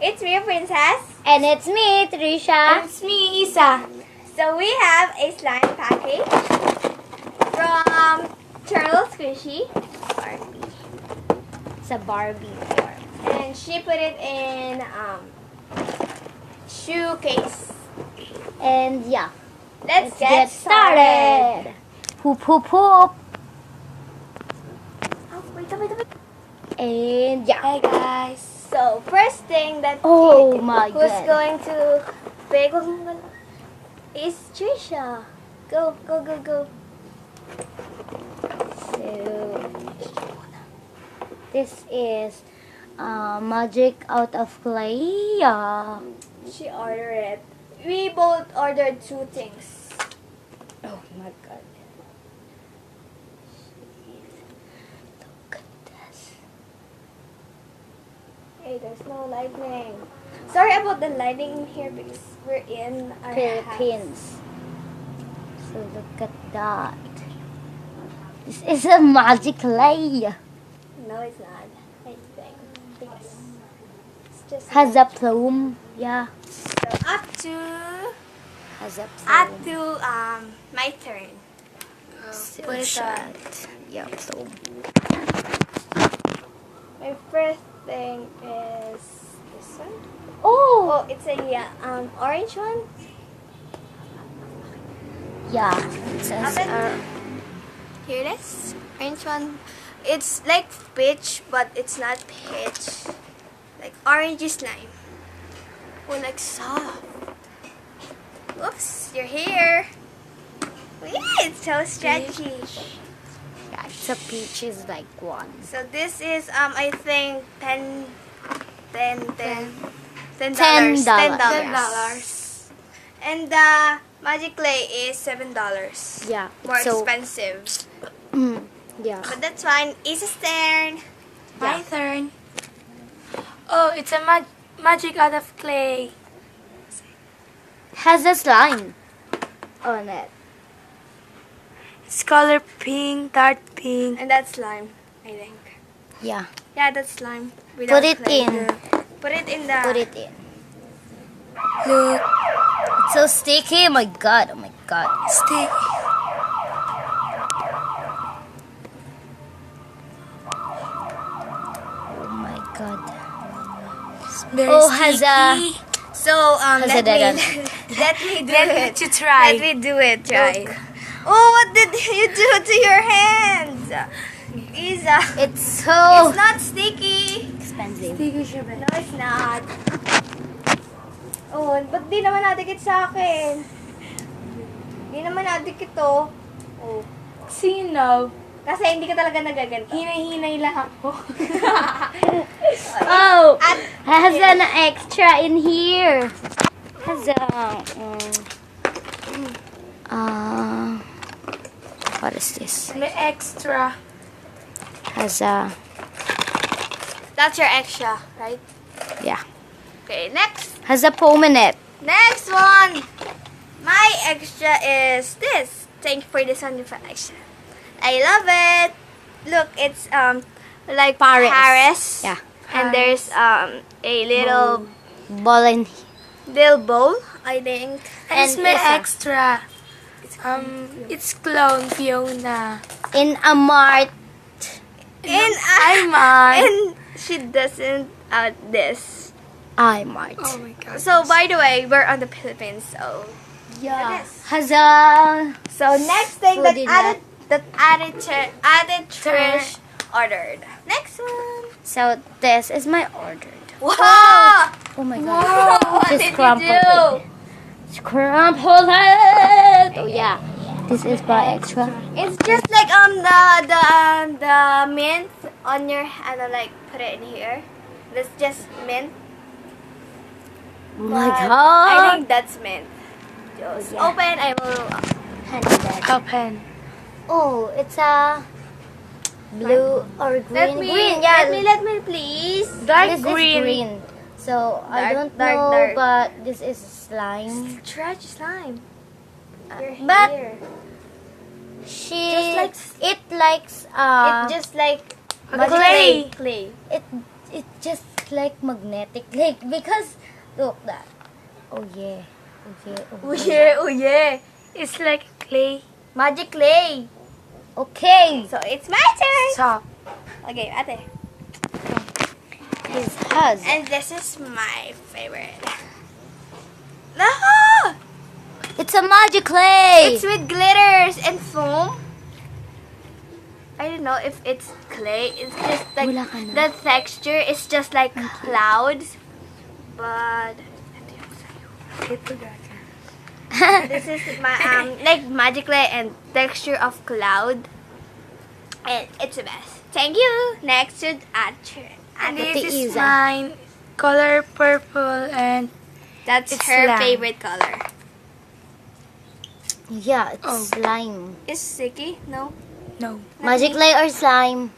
It's me, Princess. And it's me, Trisha. It's me, Isa. So we have a slime package from Turtle Squishy. Barbie. It's a Barbie form. And she put it in shoe case. And yeah, Let's get started. Poop, poop, poop. Oh, wait. And yeah. Hi, guys. So, first thing that Oh my who's God. going to pick is Trisha. Go. So, this is magic out of clay. She ordered it. We both ordered two things. Oh my God. Look at this. Hey, there's no lightning. Sorry about the lighting in here because we're in our Philippines. So look at that. This is a magic clay. house. No, it's not. I think. Because it's just Has a plume. Yeah. so up to Has a plume. my turn. So Put it shut. Yeah, plume. My first thing is this one. Oh! Oh, it's a orange one. Yeah. It says Open. Here it is. Orange one. It's like peach, but it's not peach. Like orangey slime. Oh, like soft. Oops, you're here. Wee, it's so stretchy. yeah, it's a peach is like one. So this is I think $10. $10. And the magic clay is $7. Yeah. More so, expensive. yeah. But that's fine. Isa's turn. My turn. Oh, it's a magic out of clay. Has a slime on it. It's color pink, dark pink. And that's slime, I think. Yeah. Yeah, that's slime. Put Without it clay. in. Put it in the... Put it in. Look, It's so sticky. Oh my God. Oh my God. stick. Oh my God. It's very Oh, has a- sticky. So, Has let a dagan. me... let me do Let it. me try. Let me do it. Try. Look. Oh, what did you do to your hands? Isa. It's so It's not sticky. expensive. Sticky siya ba? No, it's not. Oh, ba't di naman nadikit sa akin? Di naman nadikit to. Oh. Sino? Kasi hindi ka talaga nagaganto. Hinay-hinay lang ako. Oh, At has an extra in here. Has a what is this? May extra. Has a that's your extra, right? yeah. Okay, next. Has a foam in it. Next one. My extra is this. Thank you for this one, extra. I love it. Look, it's like Paris. Yeah. And there's a little Ball in bowl, I think. And it's And may isa. extra. It's clone Fiona. in a mart. And she doesn't this. I mart. Oh my god. So by the way, we're on the Philippines. So Yeah. Yes. Has a so next thing Food in added Trish ordered. Next one. so this is my order. Wow! Oh my God. Whoa! What Just did you crumpled do? it. Crumpled it. Oh yeah. This is my extra. It's just like the mint on your like put it in here. That's just mint. Oh my But I God. think that's mint. Just Yeah. open. I will. Hand me that. Open. Oh, it's a blue or green. Green, yeah. Let me please. Dark This green. is green. So I Dark, don't dark, know, dark. but this is slime. Trash slime. Your But hair. She Just like it likes It just like Magic clay. clay. it it's just like magnetic, like because look that. Oh yeah, oh yeah, Oh yeah, oh yeah. It's like clay. Magic clay. Okay, So it's my turn. Soft. Okay, ate. his has. And this is my favorite. No! It's a magic clay. It's with glitters and foam. I don't know if it's clay. It's just like Wala ka na. the texture is just like clouds. But this is my like magic clay and texture of cloud. And it's the best. Thank you. Next to Atcher. And And this is Isa. mine. Color purple and that's it's her slime. favorite color. Yeah, it's Oh. slime. Is sticky? No. no. Magic clay or slime?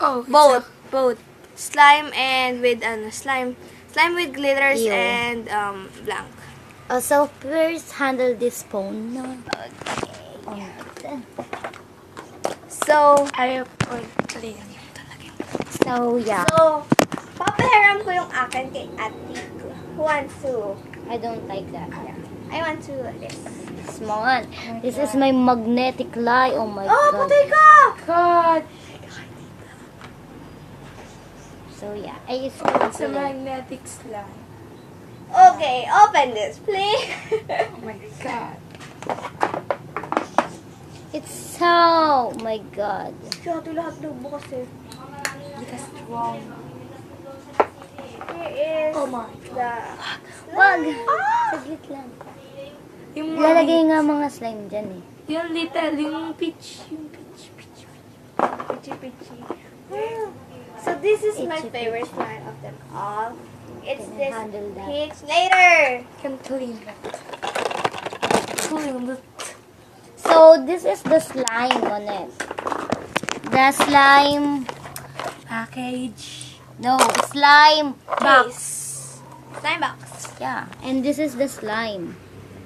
Oh, it's Both. Both. Slime and with slime with glitters Ew. and blank. So first handle this phone. No. Oh, So Ayaw po clean. so yeah, So, papahiram ko yung akin kay Ate. Who wants to? I don't like that. I want to this. Small one. This is my magnetic light. Oh my Oh, god. patay ka! God, So yeah, I use it's a magnetic slime. Okay, open this, please. Oh my God. It's so, my god. Ito lahat lubo kasi. That's wrong. Here is Oh my the... Wag! Ah! Saglit lang. Yung Lalagay nga mga slime dyan eh. yung little, yung peach. Pichi, pichi. So this is my Itchy, favorite slime of them all. It's Can I this handle that? peach. Later! Can clean it. Clean it. So, this is the slime on it. The slime, Package. no, slime Box. Slime box. Yeah, and this is the slime.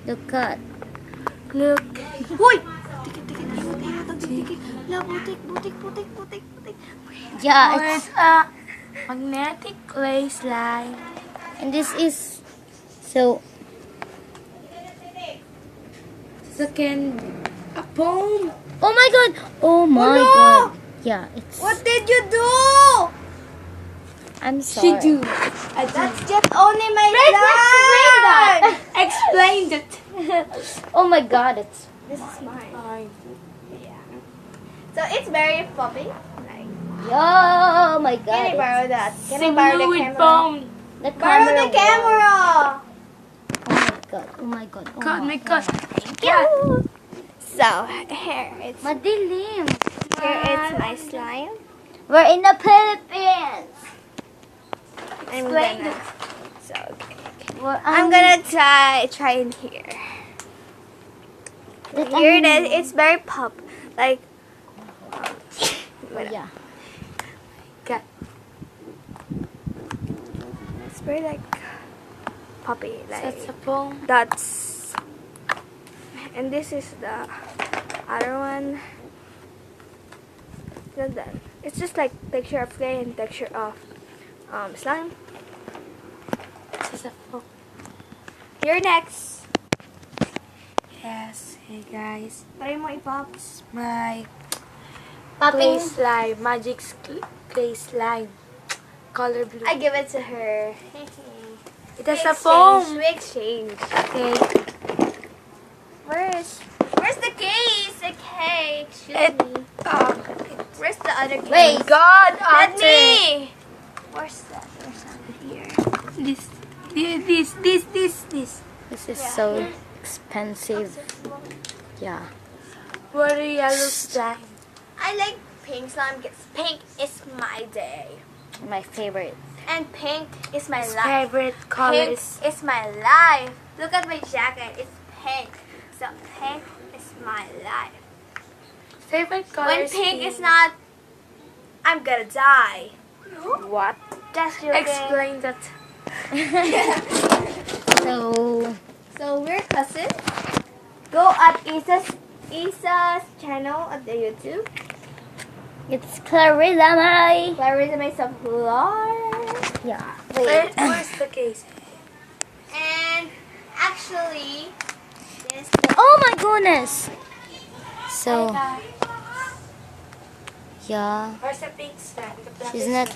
The cut. Look. Hoy! Tikit. La, butik. Yeah, Oh, it's, it's a magnetic clay slime. and this is, so, Second, a foam. oh my god! Oh my no! god. Yeah, it's, What did you do? I'm She sorry. do. That's just only my Explain that. slime! Explained it. Oh my god, it's, This is mine. Fine. Yeah. So it's very poppy. Like, oh my god. can I borrow it's- that? Can I borrow the Fluid camera? foam. The Borrow camera. the camera! Oh my god. Oh God, my my God. So, here it's Madilim. my slime. We're in the Philippines. I'm Explain gonna, it. so, okay. I'm I'm gonna try in here. Here it is. It's very pop. Like, Yeah. God. it's very like poppy. Like, That's a foam. that's, and this is the other one. Not that. It's just like texture of clay and texture of slime. That's a foam. You're next. Yes. Hey guys. Try mo i-pops. My Popping. clay slime. Magic clay slime. Color blue. I give it to her. It has a foam. We exchange. Okay. Where's the case? Okay, excuse It- me. Where's the other case? Wait. God, Let Otter. me. Where's that? Where's that? Here. This. This is Yeah. so expensive. Yeah. What a yellow slime. I like pink slime because pink is my day. My favorite. And pink is my His life. favorite Pink colors. is my life. Look at my jacket. It's pink. So pink is my life. Favorite When colors. pink is not, I'm gonna die. What? Just joking. Explain that. So, we're cousins. Go at Isa's channel at the YouTube. It's Clarissa May. Clarissa May sa floor. Yeah. Where's the case? And actually, this. Oh my goodness. So, yeah. Where's the pink stand? The black She's not.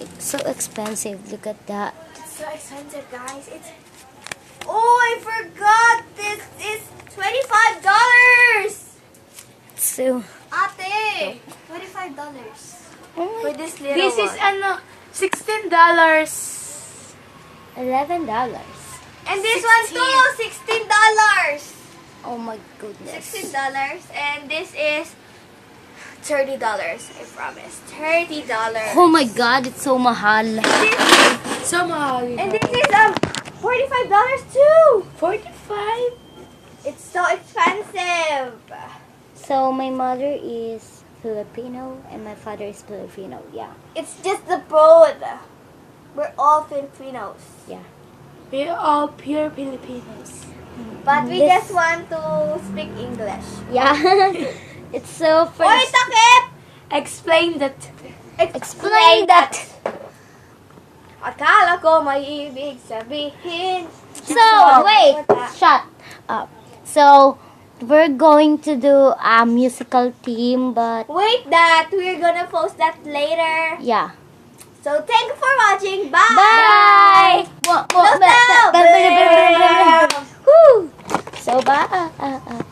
It's so expensive. Look at that. It's so expensive, guys. It's. Oh, I forgot. This is $25. So, Ate, $25. oh For my, this little This is $16. $11. And this one too, $16. Oh my goodness. $16. And this is $30, I promise. $30. Oh my god, it's so mahal. So mahal. And this is $45 too. 45? It's so expensive. So, my mother is Filipino and my father is Filipino. Yeah. It's just the both. We're all Filipinos. Yeah. We're all pure Filipinos. But we This- just want to speak English. Yeah. It's so Oy, first. takip! Explain that. Explain that. Akala ko may ibig sabihin. So, wait. Shut up. So, we're going to do a musical theme, but Wait that. We're gonna post that later. yeah. So, thank you for watching. Bye! Bye! Close now! Woo! So, bye.